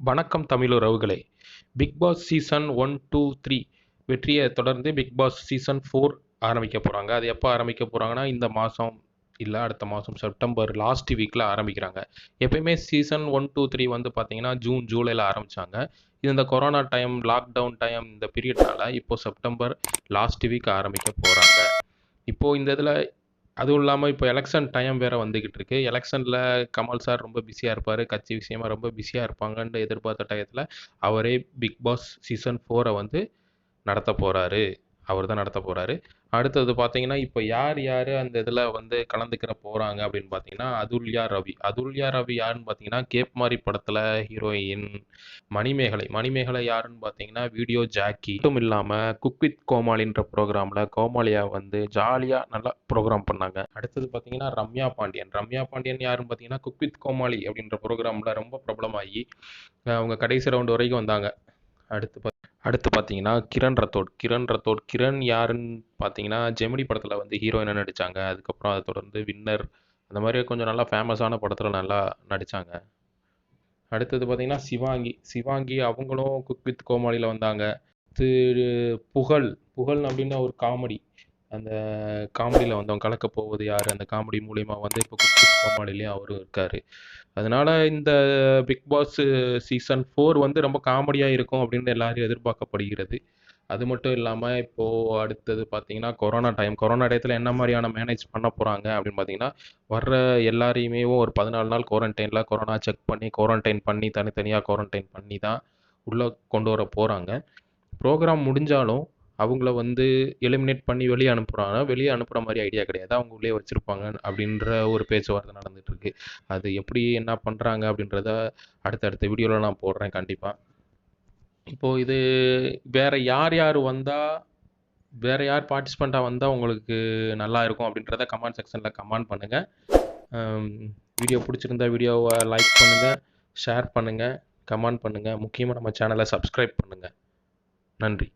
வணக்கம் தமிழுறவுகளே. Big Boss season 1, 2, 3 வெற்றியை தொடர்ந்து பிக் பாஸ் சீசன் 4 ஆரம்பிக்க போகிறாங்க. அது எப்போ ஆரம்பிக்க போகிறாங்கன்னா, இந்த மாதம் இல்லை அடுத்த மாதம் செப்டம்பர் லாஸ்ட் வீக்கில் ஆரம்பிக்கிறாங்க. எப்பயுமே சீசன் 1, 2, 3 வந்து பார்த்தீங்கன்னா ஜூன் ஜூலையில் ஆரம்பித்தாங்க. இது இந்த கொரோனா டைம், லாக்டவுன் டைம், இந்த பீரியட்னால இப்போது செப்டம்பர் லாஸ்ட் வீக் ஆரம்பிக்க போகிறாங்க. இப்போது இந்த இதில் அதுவும் இல்லாமல் இப்போ எலெக்ஷன் டைம் வேறு வந்துக்கிட்டு இருக்கு. எலெக்ஷனில் கமல் சார் ரொம்ப பிஸியாக இருப்பார், கட்சி விஷயமா ரொம்ப பிஸியாக இருப்பாங்கன்னு எதிர்பார்த்த டயத்தில் அவரே பிக் பாஸ் சீசன் 4 வந்து நடத்த போகிறாரு. அவர் தான் நடத்த போகிறாரு. அடுத்தது பார்த்தீங்கன்னா, இப்போ யார் யார் அந்த இதில் வந்து கலந்துக்கிற போகிறாங்க அப்படின்னு பார்த்தீங்கன்னா, அதுல்யா ரவி. அதுல்யா ரவி யாருன்னு பார்த்தீங்கன்னா, கேப் மாரி படத்தில் ஹீரோயின். மணிமேகலை யாருன்னு பார்த்தீங்கன்னா, வீடியோ ஜாக்கி. மட்டும் இல்லாமல் குக் வித் கோமாளின்ற ப்ரோக்ராமில் கோமாளியா வந்து ஜாலியாக நல்லா ப்ரோக்ராம் பண்ணாங்க. அடுத்தது பார்த்தீங்கன்னா ரம்யா பாண்டியன் யாருன்னு பார்த்தீங்கன்னா, குக் வித் கோமாளி அப்படின்ற ப்ரோக்ராமில் ரொம்ப பிரபலமாகி அவங்க கடைசி ரவுண்டு வரைக்கும் வந்தாங்க. அடுத்து பார்த்தீங்கன்னா கிரண் யாருன்னு பார்த்தீங்கன்னா, ஜெமினி படத்தில் வந்து ஹீரோயினாக நடித்தாங்க. அதுக்கப்புறம் அதை தொடர்ந்து வின்னர் அந்த மாதிரி கொஞ்சம் நல்லா ஃபேமஸான படத்தில் நல்லா நடித்தாங்க. அடுத்தது பார்த்தீங்கன்னா சிவாங்கி அவங்களும் குக் வித் கோமாளியில் வந்தாங்க. அடுத்து புகழ் அப்படின்னு ஒரு காமெடி, அந்த காமெடியில் வந்தவங்க கலக்க போவது யார் அந்த காமெடி மூலிமா வந்து இப்போ குக் வித் கோமாளிலையும் அவரும் இருக்கார். அதனால் இந்த பிக் பாஸ் சீசன் 4 வந்து ரொம்ப காமெடியாக இருக்கும் அப்படின்னு எல்லாரும் எதிர்பார்க்கப்படுகிறது. அது மட்டும் இல்லாமல் இப்போது அடுத்தது பார்த்தீங்கன்னா கொரோனா டயத்தில் என்ன மாதிரியான மேனேஜ் பண்ண போகிறாங்க அப்படின்னு பார்த்தீங்கன்னா, வர்ற எல்லாரையுமே ஒரு 14 நாள் குவாரண்டைனில் கொரோனா செக் பண்ணி குவாரண்டைன் பண்ணி தனித்தனியாக குவாரண்டைன் பண்ணி தான் உள்ளே கொண்டு வர போகிறாங்க. ப்ரோக்ராம் முடிஞ்சாலும் அவங்கள வந்து எலிமினேட் பண்ணி வெளியே அனுப்புகிற மாதிரி ஐடியா கிடையாது. அவங்க உள்ளே வச்சுருப்பாங்க அப்படின்ற ஒரு பேச்சுவார்த்தை நடந்துகிட்ருக்கு. அது எப்படி என்ன பண்ணுறாங்க அப்படின்றத அடுத்தடுத்த வீடியோவில் நான் போடுறேன் கண்டிப்பாக. இப்போது இது வேறு யார் வந்தால், வேறு யார் பார்ட்டிசிபெண்ட்டாக வந்தால் உங்களுக்கு நல்லா இருக்கும் அப்படின்றத கமெண்ட் செக்ஷனில் கமெண்ட் பண்ணுங்கள். வீடியோ பிடிச்சிருந்தா வீடியோவை லைக் பண்ணுங்கள், ஷேர் பண்ணுங்கள், கமெண்ட் பண்ணுங்கள். முக்கியமாக நம்ம சேனலை சப்ஸ்கிரைப் பண்ணுங்கள். நன்றி.